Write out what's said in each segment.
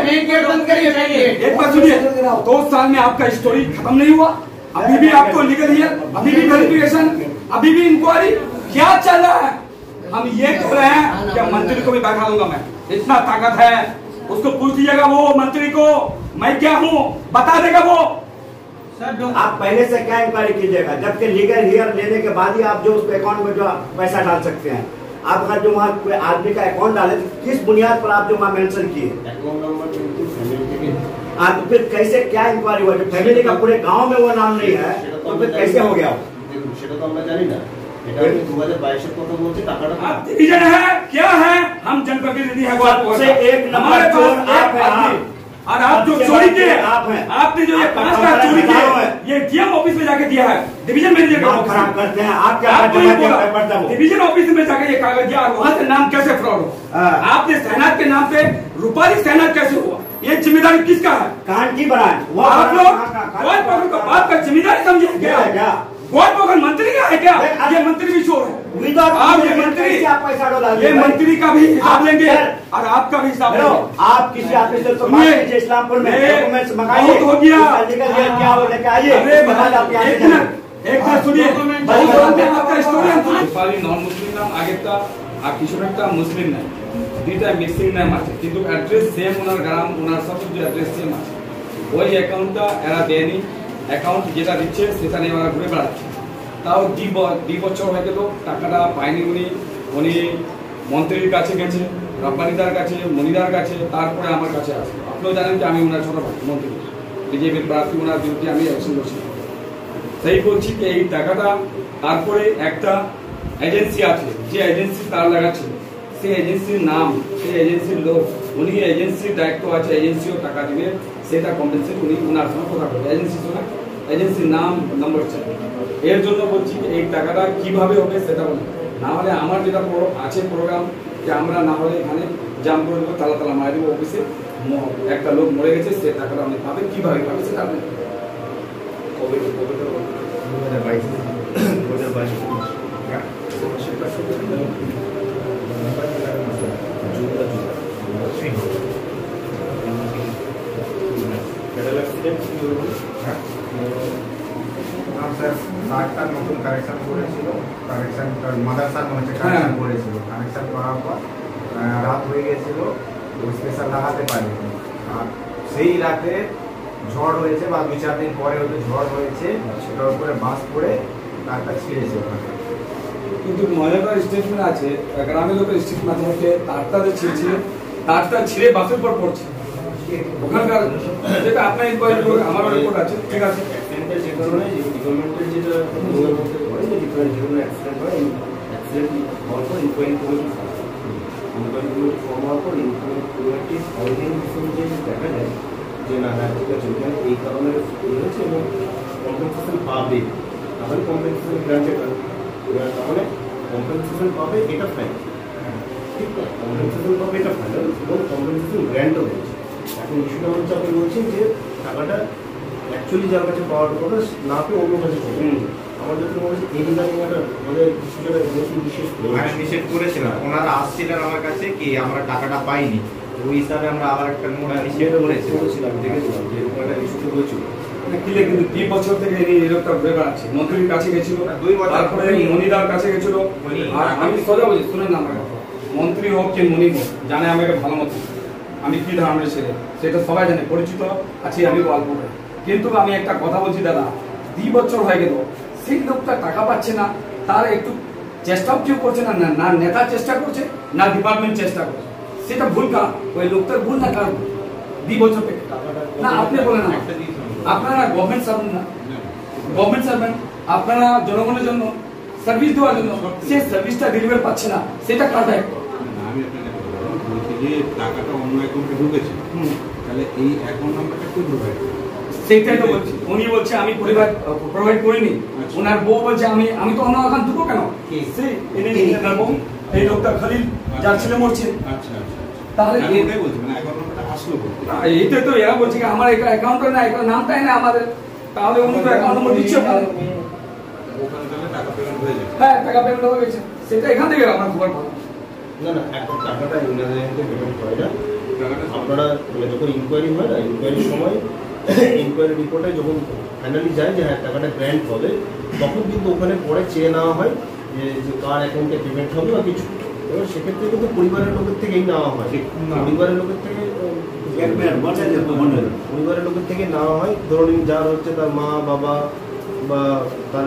Main gate बंद करिए, main gate. एक बात सुनिए, 2 साल में आपका स्टोरी खत्म नहीं हुआ, अभी भी आपको लीगल हियर, अभी भी वेरिफिकेशन, अभी भी इंक्वायरी, क्या चल रहा है? हम ये कह रहे हैं कि मंत्री को भी बैठा दूंगा मैं, इतना ताकत है, उसको पूछ लीजिएगा वो मंत्री को मैं क्या हूँ, बता देगा वो। आप पहले से क्या इंक्वायरी कीजिएगा, जबकि लीगल हियर लेने के बाद ही आप जो उसके अकाउंट में जो पैसा डाल सकते हैं। आप अगर जो वहाँ कोई आदमी का अकाउंट डाले तो किस बुनियाद पर आप जो वहाँ मेंशन किए, आप फिर कैसे क्या इंक्वायरी हुआ? जब फैमिली का पूरे गांव में वो नाम नहीं है तो फिर कैसे हो गया? आप डिवीजन है क्या है? हम जनप्रतिनिधि है, एक नंबर चोर आप हैं। और आप जो चोरी किए, आप हैं, आपने जो ये 5 लाख चोरी किए, ये डीएम ऑफिस में जाके दिया है, डिवीजन मैनेजर का खराब करते हैं आप। क्या डिवीजन ऑफिस में जाके ये कागज दिया और वहाँ से नाम कैसे फ्रॉड हो? आपने सहनाज के नाम पे रूपाली सहनाज कैसे हुआ? ये जिम्मेदारी किसका है? कांड की बनाए आप लोग बात का जिम्मेदारी समझे क्या? गौर पकड़ मंत्री का है क्या? ये मंत्री भी चोर है। आप ये मंत्री, आप पैसा डोला, ये मंत्री का भी हिसाब लेंगे और आपका भी हिसाब लेंगे। आप किसी ऑफिसर को बात कीजिए, इस्लामपुर में डॉक्यूमेंट्स मंगाइए, हो गया क्या हो लेके आइए। एक बात सुनिए, आपका स्टोरी नॉन मुस्लिम नाम आगे का আর কিছু একটা মুসলিম নাই, দুইটা মিক্সিং নাম আছে, কিন্তু অ্যাড্রেস সেম, ওনার গ্রাম ওনার সব কিছু অ্যাড্রেস সেম আছে। ওই অ্যাকাউন্টটা এরা দেয়নি, অ্যাকাউন্ট যেটা দিচ্ছে সেটা নিয়ে ওরা ঘুরে বেড়াচ্ছে। তাও 2 বছর হয়ে গেল, টাকাটা পায়নি উনি মন্ত্রীর কাছে গেছে, রব্বানিদার কাছে, মনিদার কাছে, তারপরে আমার কাছে আসে। আপনিও জানেন যে আমি ওনার ছোট ভাই, মন্ত্রী বিজেপির প্রার্থী, ওনার বিরুদ্ধে আমি অ্যাকশন করছি। তাই বলছি যে এই টাকাটা তারপরে একটা এজেন্সি আছে, যে এজেন্সি তার লাগাচ্ছে, সেই এজেন্সির নাম, সেই এজেন্সির লোক, উনি এজেন্সির দায়িত্ব আছে, এজেন্সিও টাকা দিবে, সেটা কম্পেনসেট উনি ওনার সঙ্গে কথা বলবে, এজেন্সির সঙ্গে, এজেন্সির নাম নম্বর চাই। এর জন্য বলছি এই টাকাটা কিভাবে হবে সেটা বলি, না হলে আমার যেটা আছে প্রোগ্রাম যে আমরা না হলে এখানে জাম করে দেবো, তালা তালা মারি দেবো অফিসে, একটা লোক মরে গেছে, সে টাকাটা অনেক পাবে, কিভাবে পাবে সেটা আপনি কবে 2022 নতুন কারেকশন করেছিল, কারেকশন মাদ্রাসার মধ্যে কারেকশন করেছিল, কারেকশন করার পর রাত হয়ে গেছিল, স্পেশাল লাগাতে পারেনি। আর সেই রাতে ঝড় হয়েছে বা 2-4 দিন পরে হয়তো ঝড় হয়েছে, সেটার উপরে বাস পড়ে তারটা ছিঁড়েছে ওখানে। কিন্তু মজাদার স্টেটমেন্ট আছে, গ্রামের লোকের স্টেটমেন্ট হচ্ছে তারটা যে ছিঁড়ছে, তারটা ছিঁড়ে বাসের পর পড়ছে ওখানকার, যেটা আপনার ইনকোয়ারি করে আমারও রিপোর্ট আছে, ঠিক আছে। যে কারণে গভর্নমেন্টের যেটা নিয়মের মধ্যে পড়ে যে ডিফারেন্ট যেগুলো অ্যাক্সিডেন্ট হয়, অ্যাক্সিডেন্ট হওয়ার পর ইনকোয়ারি কমিটি ফর্ম হওয়ার পর ইনকোয়ারি কমিটি অনেক যে দেখা যায় যে না না ঠিক আছে ওখানে এই কারণে হয়েছে এবং কম্পেনসেশন পাবে, তাহলে কম্পেনসেশন গ্রান্টেড হয়, তাহলে কম্পেনসেশন পাবে এটা ফাইন, ঠিক না? কম্পেনসেশন পাবে এটা ফাইনাল এবং কম্পেনসেশন গ্র্যান্টও হয়েছে। এখন ইস্যুটা হচ্ছে আপনি বলছেন যে টাকাটা অ্যাকচুয়ালি যার কাছে পাওয়ার কথা না পেয়ে অন্য কাছে পাবে। আমার যত মনে হচ্ছে এই রিগার্ডিং একটা আমাদের কিছুটা নিষেধ করেছিলাম, ওনারা আসছিলেন আমার কাছে কি আমরা টাকাটা পাইনি, ওই হিসাবে আমরা আবার একটা নোট নিষেধ করেছিলাম, দেখেছিলাম যে এরকম একটা ইস্যু হয়েছিল। কিন্তু 2 বছর থেকে এরকম ঘুরে বেড়াচ্ছে, মন্ত্রীর কাছে গেছিল, তারপরে মনিদার কাছে গেছিল। আর আমি সোজা বলছি, শুনেন না আমার কথা, মন্ত্রী হোক কি মনি হোক জানে আমাকে ভালো মতো আমি কি ধরনের ছেলে, সেটা সবাই জানে, পরিচিত আছি আমি গল্প করে। কিন্তু আমি একটা কথা বলছি দাদা, 2 বছর হয়ে গেল, সেই লোকটা টাকা পাচ্ছে না, তার একটু চেষ্টাও কেউ করছে না, না নেতা চেষ্টা করছে না ডিপার্টমেন্ট চেষ্টা করছে, সেটা ভুল কার? ওই লোকটার ভুল না কার? 2 বছর থেকে না, আপনি বলেন না, আপনারা গভর্নমেন্ট সার্ভেন্ট না, গভর্নমেন্ট সার্ভেন্ট, আপনারা জনগণের জন্য সার্ভিস দেওয়ার জন্য, সেই সার্ভিসটা ডেলিভার পাচ্ছে না, সেটা কার দায়িত্ব? আমি আপনাকে বলছি যে টাকাটা অন্য অ্যাকাউন্টে ঢুকেছে, তাহলে এই অ্যাকাউন্ট নাম্বারটা কে প্রোভাইড করে? সেইটাই তো বলছি, উনি বলছে আমি প্রোভাইড করিনি, ওনার বউ বলছে আমি তো অন্য অ্যাকাউন্ট দেবো কেন? এই লোকটা খালিল যার ছেলে মরছে, আচ্ছা আচ্ছা, তাহলে এটাই বলছি মানে অ্যাকাউন্ট নাম্বারটা আসলো করতে, এইটা তো এরা বলছে কি আমার অ্যাকাউন্ট না, নামটাই না আমাদের, তাহলে উনি তো অ্যাকাউন্ট নম্বর দিচ্ছে ওখানে, তাহলে টাকা পেমেন্ট হয়ে যাবে। হ্যাঁ টাকা পেমেন্ট হয়ে গেছে, সেটা এখান থেকে আমার খবর পাবো না না, এখন টাকাটা ইউনিয়ন পেমেন্ট করে না, টাকাটা আপনারা মানে যখন ইনকোয়ারি হয় না, ইনকোয়ারির সময় ইনকোয়ারি রিপোর্টে যখন ফাইনালি যায় যে হ্যাঁ টাকাটা গ্র্যান্ট হবে, তখন কিন্তু ওখানে পরে চেয়ে নেওয়া হয় যে কার অ্যাকাউন্টে পেমেন্ট হবে বা কিছু। এবার সেক্ষেত্রে কিন্তু পরিবারের লোকের থেকেই নেওয়া হয়, পরিবারের লোকের থেকে পরিবারের লোকের থেকে নেওয়া হয়। ধরুন যার হচ্ছে তার মা বাবা বা তার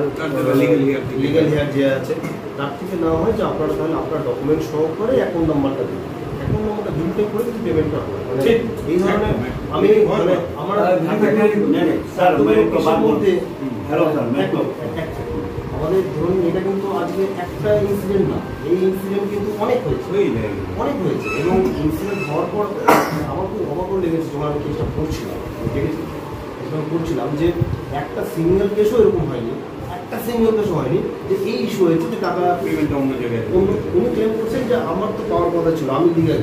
লিগ্যাল হেয়ার যে আছে তার থেকে নেওয়া হয় যে আপনারা তাহলে আপনার ডকুমেন্ট সহ করে অ্যাকাউন্ট নাম্বারটা দিন, অ্যাকাউন্ট নাম্বারটা ভেরিফাই করে কিন্তু পেমেন্টটা হয়। মানে এই ধরনের আমি মানে আমার আমাদের ধরুন এটা কিন্তু আজকে একটা ইনসিডেন্ট না, এই ইনসিডেন্ট কিন্তু অনেক হয়েছে এবং ইনসিডেন্ট হওয়ার পর আমার খুব অবাকও লেগেছে যখন আমি কেসটা পড়ছিলাম যে একটা সিঙ্গেল কেসও এরকম হয়নি, যে এই ইস্যু হয়েছে যে টাকা পেমেন্টটা অন্য জায়গায় উনি ক্লেম করছেন যে আমার তো পাওয়ার কথা ছিল, আমি লিগাল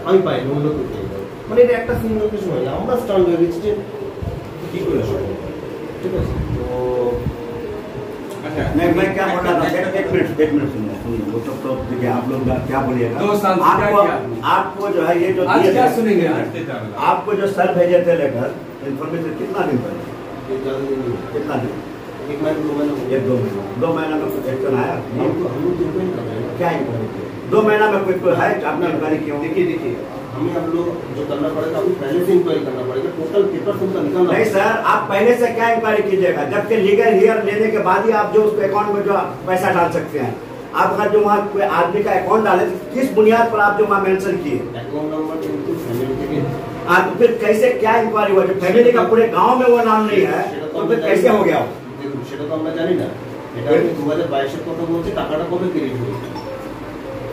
আমি পাইনি, অন্য কেউ পেয়ে যাবে। মানে এটা একটা সিঙ্গেল কেস হয়নি, আমরা স্টান্ড হয়ে গেছি যে কী করে সম্ভব। ঠিক আছে, তো मैं क्या बोल रहा था, एक मिनट सुनिए, वो तो देखिए आप लोग क्या बोलिएगा। आपको जो है ये जो क्या सुनेंगे आपको जो सर भेजे थे लेकर इन्फॉर्मेशन कितना दिन पहले, कितना दिन, 1 महीना 2 महीना, 2 महीना में कुछ एक्शन आया? हम लोग इंक्वायरी कर रहे हैं। क्या इंक्वायरी किया? 2 महीना में कोई है आपने इंक्वायरी किया? देखिए हमें हम लोग जो करना पड़ेगा, अभी पहले से इंक्वायरी करना पड़ेगा, टोटल पेपर उनका निकालना। नहीं सर, आप पहले से क्या इंक्वायरी कीजिएगा, जबकि लीगल हियर लेने के बाद ही आप जो उसके अकाउंट में जो पैसा डाल सकते हैं। आप अगर जो वहाँ कोई आदमी का अकाउंट डाले तो किस बुनियाद पर आप जो वहाँ मेंशन किए? अकाउंट नंबर बिल्कुल फैमिली के। तो फिर कैसे क्या इंक्वायरी हुआ? जब फैमिली का पूरे गाँव में वो नाम नहीं है तो फिर कैसे हो गया? সেটা তো আমরা জানি না। এটা আমি 2022 এর কথা বলছি, টাকাটা কবে ক্রেডিট হয়েছে,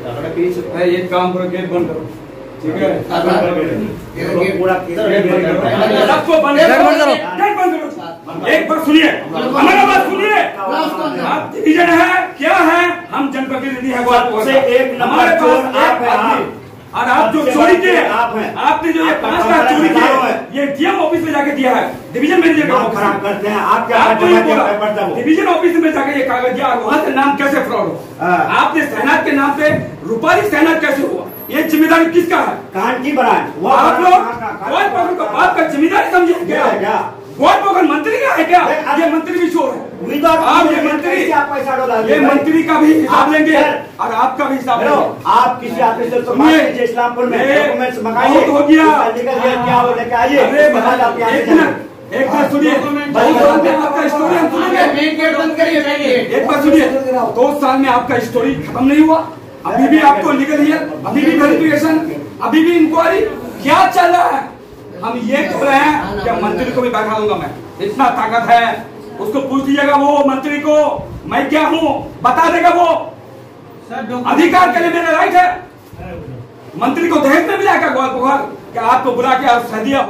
টাকাটা পেয়েছে। एक काम करो, गेट बंद करो, ठीक है? पूरा सबको बंद करो, गेट बंद करो। एक बार सुनिए, हमारा बात सुनिए। आप डिवीजन है क्या है? हम जनप्रतिनिधि है, सबसे एक नंबर चोर आप हैं। और आप जो चोरी किए, आपने जो ये 5 लाख चोरी किए, ये डीएम ऑफिस में जाके दिया है, डिवीजन मैनेजर का ऑफिस खराब करते हैं। आप क्या डिवीजन ऑफिस में जाके ये कागज दिया, वहाँ से नाम कैसे फ्रॉड हो? आपने सहनाज के नाम पे रूपाली सहनाज कैसे हुआ? ये जिम्मेदारी किसका है? कान की ब्रांच आप लोग बात का जिम्मेदारी समझे क्या? गोद पोखर मंत्री का है क्या? ये मंत्री भी चोर है। आप ये मंत्री का भी हिसाब लेंगे और आपका भी हिसाब लेंगे। आप किसी ऑफिसर को इस्लामपुर में डॉक्यूमेंट्स मंगाइए, हो गया क्या हो लेके आइए। एक बार सुनिए, आपका स्टोरी हम सुनेंगे। एक बार सुनिए, 2 साल में आपका स्टोरी खत्म नहीं हुआ, अभी भी आपको लीगल हियर, अभी भी वेरिफिकेशन, अभी भी इंक्वायरी, क्या चल रहा है? हम ये कह रहे हैं कि मंत्री को भी बैठा दूंगा मैं, इतना ताकत है, उसको पूछ लीजिएगा वो मंत्री को मैं क्या हूँ, बता देगा वो। अधिकार के लिए मेरा राइट है। मंत्री को दहेज में मिला क्या गोल पोखर? क्या आपको बुला के सह दिया?